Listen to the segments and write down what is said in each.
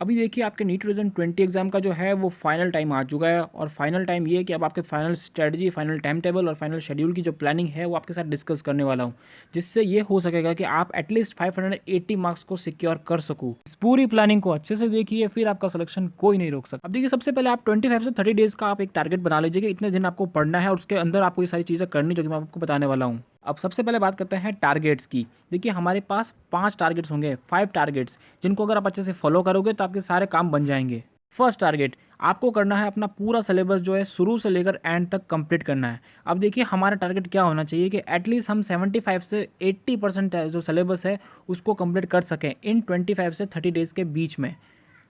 अभी देखिए आपके नीट 2020 एग्ज़ाम का जो है वो फाइनल टाइम आ चुका है और फाइनल टाइम ये है कि अब आपके final strategy, final time table और फाइनल शेड्यूल की जो प्लानिंग है वो आपके साथ डिस्कस करने वाला हूँ। जिससे ये हो सकेगा कि आप एटलीस्ट 580 मार्क्स को सिक्योर कर सकूँ। इस पूरी प्लानिंग को अच्छे से देखिए, फिर आपका सिलेक्शन कोई नहीं रोक सकता। अब देखिए सबसे पहले आप 25 से 30 डेज़ का आप एक टारगेट बना लीजिए कि इतने दिन आपको पढ़ना है और उसके अंदर आपको ये सारी चीज़ें करनी जो कि मैं आपको बताने वाला हूँ। अब सबसे पहले बात करते हैं टारगेट्स की। देखिए हमारे पास 5 टारगेट्स होंगे, 5 टारगेट्स, जिनको अगर आप अच्छे से फॉलो करोगे तो आपके सारे काम बन जाएँगे। फर्स्ट टारगेट, आपको करना है अपना पूरा सिलेबस जो है शुरू से लेकर एंड तक कंप्लीट करना है। अब देखिए हमारा टारगेट क्या होना चाहिए कि एटलीस्ट हम 75 से 80% जो सिलेबस है उसको कंप्लीट कर सकें इन 25 से 30 डेज़ के बीच में।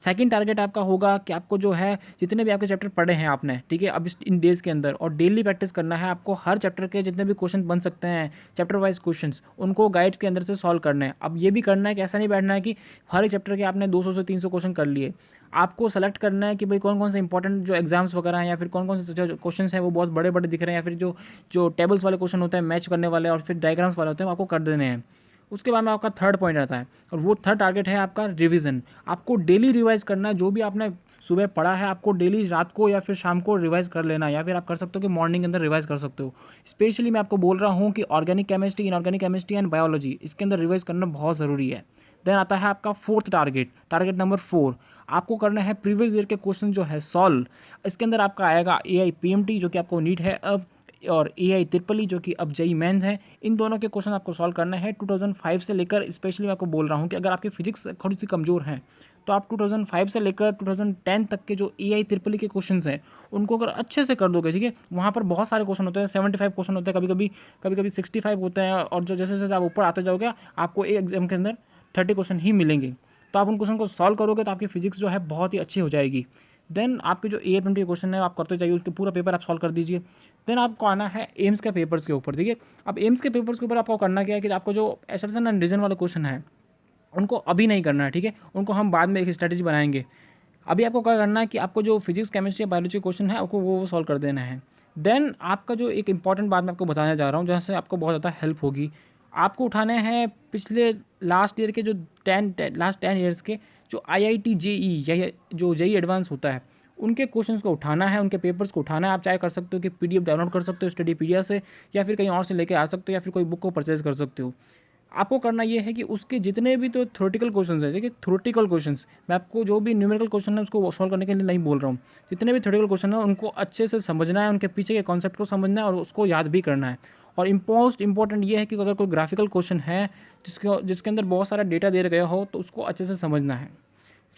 सेकंड टारगेट आपका होगा कि आपको जो है जितने भी आपके चैप्टर पढ़े हैं आपने, ठीक है, अब इस इन डेज़ के अंदर और डेली प्रैक्टिस करना है आपको। हर चैप्टर के जितने भी क्वेश्चन बन सकते हैं, चैप्टर वाइज़ क्वेश्चंस, उनको गाइड्स के अंदर से सॉल्व करना है। अब ये भी करना है कि ऐसा नहीं बैठना है कि हर एक चैप्टर के आपने 200 से 300 क्वेश्चन कर लिए। आपको सेलेक्ट करना है कि भाई कौन-कौन से इंपॉर्टेंट जो एग्ज़ाम्स वगैरह हैं या फिर कौन-कौन से जो क्वेश्चंस हैं वो बहुत बड़े-बड़े दिख रहे हैं या फिर जो जो टेबल्स वाले क्वेश्चन होते हैं, मैच करने वाले और फिर डायग्राम्स वाले होते हैं, वो आपको कर देने हैं। उसके बाद में आपका थर्ड पॉइंट आता है और वो थर्ड टारगेट है आपका रिवीजन। आपको डेली रिवाइज करना है, जो भी आपने सुबह पढ़ा है आपको डेली रात को या फिर शाम को रिवाइज कर लेना है, या फिर आप कर सकते हो कि मॉर्निंग के अंदर रिवाइज कर सकते हो। स्पेशली मैं आपको बोल रहा हूँ कि organic chemistry, inorganic chemistry and biology, इसके अंदर रिवाइज करना बहुत ज़रूरी है। देन आता है आपका फोर्थ टारगेट, टारगेट नंबर 4। आपको करना है प्रीवियस ईयर के क्वेश्चन जो है सॉल्व। इसके अंदर आपका आएगा एआई पीएमटी जो कि आपको नीट है अब, और एआई ट्रिपल ई जो कि अब जेईई मेंस है। इन दोनों के क्वेश्चन आपको सॉल्व करना है 2005 से लेकर। स्पेशली मैं आपको बोल रहा हूँ कि अगर आपकी फिजिक्स थोड़ी सी कमज़ोर है तो आप 2005 से लेकर 2010 तक के जो एआई ट्रिपल ई के क्वेश्चन हैं उनको अगर अच्छे से कर दोगे, ठीक है, वहाँ पर बहुत सारे क्वेश्चन होते हैं, 75 क्वेश्चन होते हैं, कभी कभी 65 होते हैं, और जो जैसे जैसे आप ऊपर आते जाओगे आपको एक एग्जाम के अंदर 30 क्वेश्चन ही मिलेंगे। तो आप उन क्वेश्चन को सॉल्व करोगे तो आपकी फिजिक्स जो है बहुत ही अच्छी हो जाएगी। देन आपके जो ए ट्वेंटी क्वेश्चन है आप करते जाइए, उसके पूरा पेपर आप सॉल्व कर दीजिए। देन आपको आना है एम्स के पेपर्स के ऊपर, ठीक है। अब एम्स के पेपर्स के ऊपर आपको करना क्या है कि आपको जो एसर्शन एंड रीजन वाले क्वेश्चन है उनको अभी नहीं करना है, ठीक है, उनको हम बाद में एक स्ट्रेटेजी बनाएंगे। अभी आपको क्या करना है कि आपको जो फिजिक्स केमिस्ट्री या बायोलॉजी क्वेश्चन है आपको वो सॉल्व कर देना है। देन आपका जो एक इंपॉर्टेंट बात मैं आपको बताने जा रहा हूँ जहाँ से आपको बहुत ज़्यादा हेल्प होगी, आपको उठाने हैं पिछले लास्ट ईयर के जो लास्ट 10 ईयर्स के जो आईआईटी जेई या जो जेई एडवांस होता है उनके क्वेश्चंस को उठाना है, उनके पेपर्स को उठाना है। आप चाहे कर सकते हो कि पीडीएफ डाउनलोड कर सकते हो स्टडीपीडिया से, या फिर कहीं और से लेके आ सकते हो, या फिर कोई बुक को परचेज कर सकते हो। आपको करना ये है कि उसके जितने भी तो थ्योरेटिकल क्वेश्चंस हैं, देखिए थ्योरेटिकल क्वेश्चंस, मैं आपको जो भी न्यूमेरिकल क्वेश्चन है उसको सॉल्व करने के लिए नहीं बोल रहा हूँ। जितने भी थ्योरेटिकल क्वेश्चन हैं उनको अच्छे से समझना है, उनके पीछे के कॉन्सेप्ट को समझना है और उसको याद भी करना है। और मोस्ट इंपॉर्टेंट ये है कि अगर कोई ग्राफिकल क्वेश्चन है जिसके अंदर बहुत सारा डेटा दे गया हो तो उसको अच्छे से समझना है।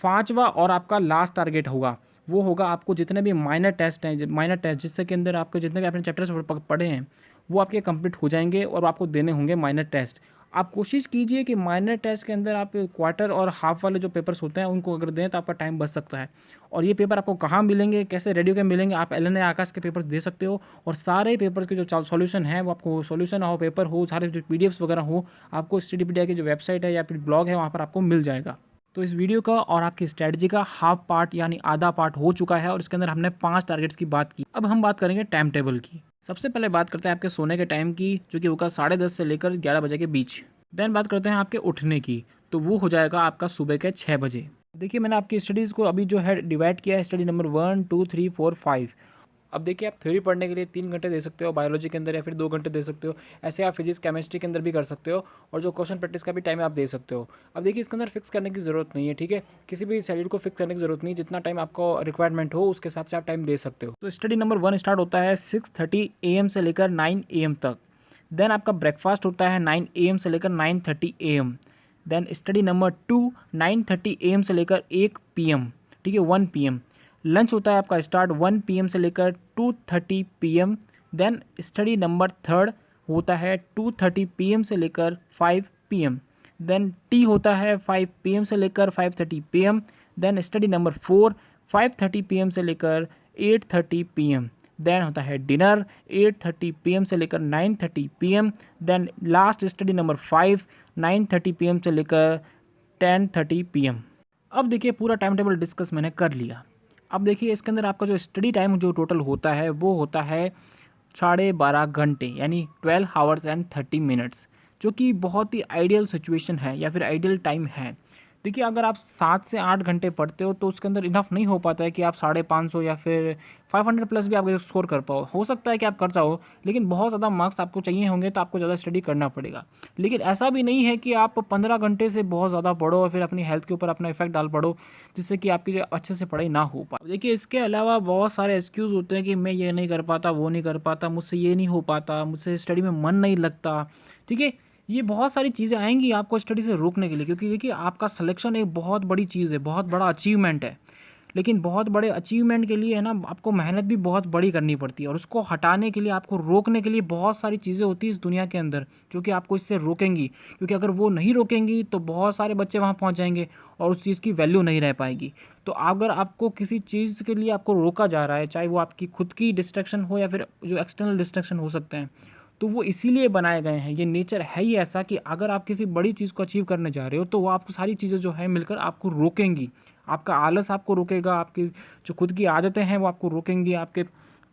पाँचवा और आपका लास्ट टारगेट होगा, वो होगा आपको जितने भी माइनर टेस्ट हैं, माइनर टेस्ट जिससे के अंदर आपके जितने भी आपने चैप्टर्स पढ़े हैं वो आपके कंप्लीट हो जाएंगे और आपको देने होंगे माइनर टेस्ट। आप कोशिश कीजिए कि माइनर टेस्ट के अंदर आप क्वार्टर और हाफ वाले जो पेपर्स होते हैं उनको अगर दें तो आपका टाइम बच सकता है। और ये पेपर आपको कहाँ मिलेंगे, कैसे रेडियो के मिलेंगे, आप एलएनए आकाश के पेपर्स दे सकते हो। और सारे पेपर्स के जो सॉल्यूशन है वो आपको सॉल्यूशन हो, पेपर हो, सारे जो पीडीएफ्स वगैरह हो, आपको स्टडीपीडिया की जो वेबसाइट है या फिर ब्लॉग है वहाँ पर आपको मिल जाएगा। तो इस वीडियो का और आपकी स्ट्रैटेजी का हाफ पार्ट यानी आधा पार्ट हो चुका है और इसके अंदर हमने 5 टारगेट्स की बात की। अब हम बात करेंगे टाइम टेबल की। सबसे पहले बात करते हैं आपके सोने के टाइम की, जो कि होगा 10:30 से लेकर 11 बजे के बीच। देन बात करते हैं आपके उठने की, तो वो हो जाएगा आपका सुबह के 6 बजे। देखिए मैंने आपकी स्टडीज़ को अभी जो है डिवाइड किया है, स्टडी नंबर 1, 2, 3, 4, 5। अब देखिए आप थ्योरी पढ़ने के लिए 3 घंटे दे सकते हो बायोलॉजी के अंदर, या फिर 2 घंटे दे सकते हो। ऐसे आप फिजिक्स केमिस्ट्री के अंदर भी कर सकते हो, और जो क्वेश्चन प्रैक्टिस का भी टाइम आप दे सकते हो। अब देखिए इसके अंदर फिक्स करने की ज़रूरत नहीं है, ठीक है, किसी भी शेड्यूल को फिक्स करने की ज़रूरत नहीं, जितना टाइम आपको रिक्वायरमेंट हो उसके हिसाब से आप टाइम दे सकते हो। तो स्टडी नंबर 1 स्टार्ट होता है 6:30 AM से लेकर 9 AM तक। देन आपका ब्रेकफास्ट होता है 9 AM से लेकर 9:30 AM। Then study number 2 9:30 AM से लेकर 1 PM, ठीक है, 1 PM। लंच होता है आपका स्टार्ट 1 PM से लेकर 2:30 PM। देन स्टडी नंबर 3 होता है 2:30 PM से लेकर 5 PM। देन टी होता है 5 PM से लेकर 5:30 PM। Then study number 4 5:30 PM से लेकर 8:30 PM। देन होता है डिनर 8:30 PM से लेकर 9:30 PM। Then last study number 5 9:30 PM से लेकर 10:30 PM। अब देखिए पूरा टाइम टेबल डिस्कस मैंने कर लिया। अब देखिए इसके अंदर आपका जो स्टडी टाइम जो टोटल होता है वो होता है 12.5 घंटे, यानी 12 आवर्स एंड 30 मिनट्स, जो कि बहुत ही आइडियल सिचुएशन है या फिर आइडियल टाइम है। देखिए अगर आप 7 से 8 घंटे पढ़ते हो तो उसके अंदर इनफ नहीं हो पाता है कि आप 550 या फिर 500 प्लस भी आप स्कोर कर पाओ। हो सकता है कि आप कर जाओ, लेकिन बहुत ज़्यादा मार्क्स आपको चाहिए होंगे तो आपको ज़्यादा स्टडी करना पड़ेगा। लेकिन ऐसा भी नहीं है कि आप 15 घंटे से बहुत ज़्यादा पढ़ो और फिर अपनी हेल्थ के ऊपर अपना इफेक्ट डाल पड़ो, जिससे कि आपकी जो अच्छे से पढ़ाई ना हो पाए। देखिए इसके अलावा बहुत सारे एक्सक्यूज़ होते हैं कि मैं ये नहीं कर पाता, वो नहीं कर पाता, मुझसे ये नहीं हो पाता, मुझसे स्टडी में मन नहीं लगता, ठीक है। ये बहुत सारी चीज़ें आएँगी आपको स्टडी से रोकने के लिए, क्योंकि देखिए आपका सिलेक्शन एक बहुत बड़ी चीज़ है, बहुत बड़ा अचीवमेंट है। लेकिन बहुत बड़े अचीवमेंट के लिए है ना आपको मेहनत भी बहुत बड़ी करनी पड़ती है, और उसको हटाने के लिए, आपको रोकने के लिए बहुत सारी चीज़ें होती हैं इस दुनिया के अंदर जो कि आपको इससे रोकेंगी। क्योंकि अगर वो नहीं रोकेंगी तो बहुत सारे बच्चे वहाँ पहुँच जाएँगे और उस चीज़ की वैल्यू नहीं रह पाएगी। तो अगर आपको किसी चीज़ के लिए आपको रोका जा रहा है, चाहे वो आपकी खुद की डिस्ट्रैक्शन हो या फिर जो एक्सटर्नल डिस्ट्रैक्शन हो सकते हैं, तो वो इसीलिए बनाए गए हैं। ये नेचर है ही ऐसा कि अगर आप किसी बड़ी चीज़ को अचीव करने जा रहे हो तो वो आपको सारी चीज़ें जो है मिलकर आपको रोकेंगी। आपका आलस आपको रोकेगा, आपकी जो खुद की आदतें हैं वो आपको रोकेंगी, आपके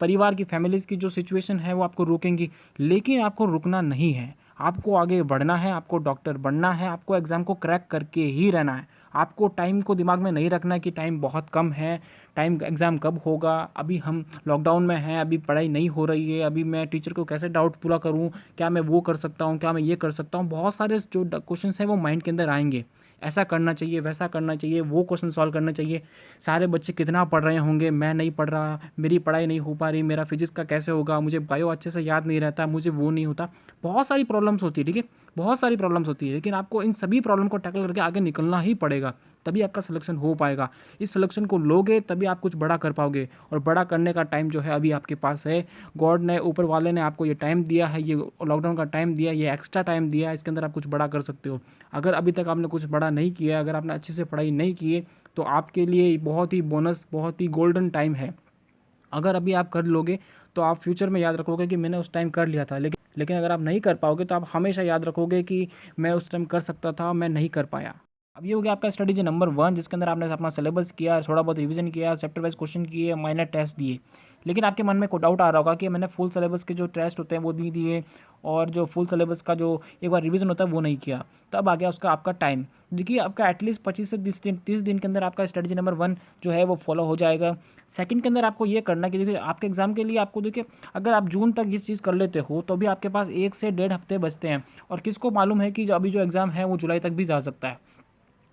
परिवार की फैमिलीज़ की जो सिचुएशन है वो आपको रोकेंगी। लेकिन आपको रुकना नहीं है, आपको आगे बढ़ना है, आपको डॉक्टर बनना है, आपको एग्ज़ाम को क्रैक करके ही रहना है। आपको टाइम को दिमाग में नहीं रखना है कि टाइम बहुत कम है, टाइम एग्ज़ाम कब होगा, अभी हम लॉकडाउन में हैं, अभी पढ़ाई नहीं हो रही है, अभी मैं टीचर को कैसे डाउट पूरा करूँ, क्या मैं वो कर सकता हूँ, क्या मैं ये कर सकता हूँ। बहुत सारे जो क्वेश्चंस हैं वो माइंड के अंदर आएँगे। ऐसा करना चाहिए, वैसा करना चाहिए, वो क्वेश्चन सॉल्व करना चाहिए। सारे बच्चे कितना पढ़ रहे होंगे, मैं नहीं पढ़ रहा, मेरी पढ़ाई नहीं हो पा रही, मेरा फिजिक्स का कैसे होगा, मुझे बायो अच्छे से याद नहीं रहता, मुझे वो नहीं होता। बहुत सारी प्रॉब्लम्स होती है, ठीक है, बहुत सारी प्रॉब्लम्स होती है, लेकिन आपको इन सभी प्रॉब्लम को टैकल करके आगे निकलना ही पड़ेगा, तभी आपका सिलेक्शन हो पाएगा। इस सिलेक्शन को लोगे तभी आप कुछ बड़ा कर पाओगे, और बड़ा करने का टाइम जो है अभी आपके पास है। गॉड ने, ऊपर वाले ने आपको ये टाइम दिया है, ये लॉकडाउन का टाइम दिया है, ये एक्स्ट्रा टाइम दिया है, इसके अंदर आप कुछ बड़ा कर सकते हो। अगर अभी तक आपने कुछ बड़ा नहीं किया, अगर आपने अच्छे से पढ़ाई नहीं की है, तो आपके लिए बहुत ही बोनस, बहुत ही गोल्डन टाइम है। अगर अभी आप कर लोगे तो आप फ्यूचर में याद रखोगे कि मैंने उस टाइम कर लिया था। लेकिन अगर आप नहीं कर पाओगे तो आप हमेशा याद रखोगे कि मैं उस टाइम कर सकता था, मैं नहीं कर पाया। अब ये हो गया आपका स्ट्रेटेजी नंबर 1, जिसके अंदर आपने अपना सिलेबस किया, थोड़ा बहुत रिवीजन किया, चैप्टर वाइज क्वेश्चन किए, माइनर टेस्ट दिए। लेकिन आपके मन में कोई डाउट आ रहा होगा कि मैंने फुल सिलेबस के जो टेस्ट होते हैं वो नहीं दिए, और जो फुल सिलेबस का जो एक बार रिवीजन होता है वो नहीं किया। तब आ गया उसका आपका टाइम। देखिए आपका एटलीस्ट 25 से 30 दिन के अंदर आपका स्ट्रेटेजी नंबर 1 जो है वो फॉलो हो जाएगा। सेकंड के अंदर आपको ये करना कि देखिए आपके एग्जाम के लिए आपको, देखिए अगर आप जून तक ये चीज़ कर लेते हो तो भी आपके पास 1 से 1.5 हफ्ते बचते हैं, और किसको मालूम है कि अभी जो एग्ज़ाम है वो जुलाई तक भी जा सकता है।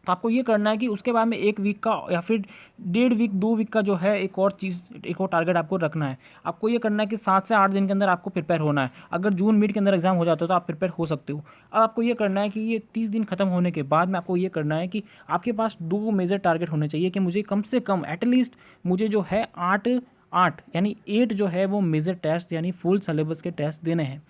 तो आपको ये करना है कि उसके बाद में 1 वीक का या फिर 1.5 वीक, 2 वीक का जो है एक और चीज़, एक और टारगेट आपको रखना है। आपको ये करना है कि 7 से 8 दिन के अंदर आपको प्रिपेयर होना है। अगर जून मिड के अंदर एग्जाम हो जाता है तो आप प्रिपेयर हो सकते हो। अब आपको ये करना है कि ये 30 दिन खत्म होने के बाद में आपको ये करना है कि आपके पास 2 मेजर टारगेट होने चाहिए कि मुझे कम से कम एटलीस्ट मुझे जो है 8 यानी 8 जो है वो मेजर टेस्ट यानी फुल सिलेबस के टेस्ट देने हैं।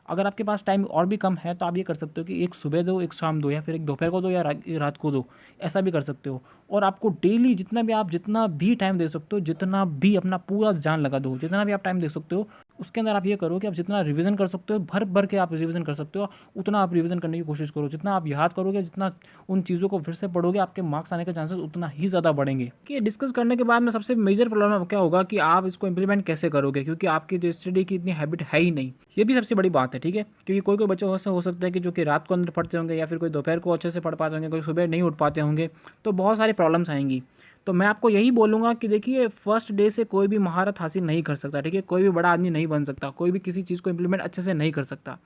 अगर आपके पास टाइम और भी कम है तो आप ये कर सकते हो कि एक सुबह दो, एक शाम दो, या फिर एक दोपहर को दो, या रात को दो, ऐसा भी कर सकते हो। और आपको डेली जितना भी टाइम दे सकते हो, जितना भी अपना पूरा जान लगा दो, जितना भी आप टाइम दे सकते हो, उसके अंदर आप ये करो कि आप जितना रिवीजन कर सकते हो, भर भर के आप रिवीजन कर सकते हो, उतना आप रिवीजन करने की कोशिश करो। जितना आप याद करोगे, जितना उन चीज़ों को फिर से पढ़ोगे, आपके मार्क्स आने के चांसेस उतना ही ज़्यादा बढ़ेंगे। कि डिस्कस करने के बाद में सबसे मेजर प्रॉब्लम क्या होगा कि आप इसको इंप्लीमेंट कैसे करोगे, क्योंकि आपकी जो स्टडी की इतनी हैबिट है ही नहीं। ये भी सबसे बड़ी बात है, ठीक है, क्योंकि कोई बच्चों ऐसा हो सकता है कि जो कि रात को अंदर पढ़ते होंगे, या फिर कोई दोपहर को अच्छे से पढ़ पाते होंगे, कोई सुबह नहीं उठ पाते होंगे, तो बहुत सारी प्रॉब्लम्स आएंगी। तो मैं आपको यही बोलूँगा कि देखिए फर्स्ट डे से कोई भी महारत हासिल नहीं कर सकता, ठीक है, कोई भी बड़ा आदमी नहीं बन सकता, कोई भी किसी चीज़ को इम्प्लीमेंट अच्छे से नहीं कर सकता।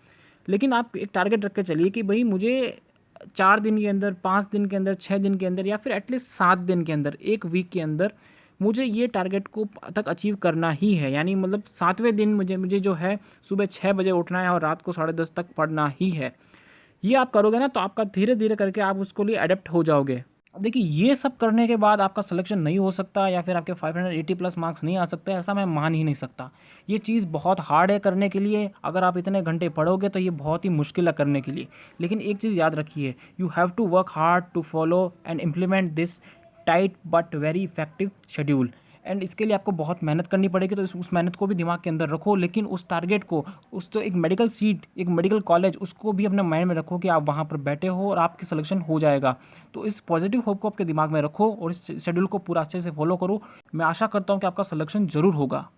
लेकिन आप एक टारगेट रख के चलिए कि भाई मुझे 4 दिन के अंदर, 5 दिन के अंदर, 6 दिन के अंदर, या फिर एटलीस्ट 7 दिन के अंदर, 1 वीक के अंदर मुझे ये टारगेट को तक अचीव करना ही है। यानी मतलब 7वें दिन मुझे जो है सुबह 6 बजे उठना है और रात को 10:30 तक पढ़ना ही है। ये आप करोगे ना तो आपका धीरे धीरे करके आप उसको लिए अडेप्ट हो जाओगे। अब देखिए ये सब करने के बाद आपका सिलेक्शन नहीं हो सकता, या फिर आपके 580 प्लस मार्क्स नहीं आ सकते, ऐसा मैं मान ही नहीं सकता। ये चीज़ बहुत हार्ड है करने के लिए। अगर आप इतने घंटे पढ़ोगे तो ये बहुत ही मुश्किल है करने के लिए। लेकिन एक चीज़ याद रखिए, you have to work hard to follow and implement this tight but very effective schedule. And इसके लिए आपको बहुत मेहनत करनी पड़ेगी, तो उस मेहनत को भी दिमाग के अंदर रखो। लेकिन उस टारगेट को, उस तो एक मेडिकल सीट, एक मेडिकल कॉलेज, उसको भी अपने माइंड में रखो कि आप वहाँ पर बैठे हो और आपकी सिलेक्शन हो जाएगा। तो इस पॉजिटिव होप को आपके दिमाग में रखो और इस शेड्यूल को पूरा अच्छे से फॉलो करो। मैं आशा करता हूँ कि आपका सिलेक्शन ज़रूर होगा।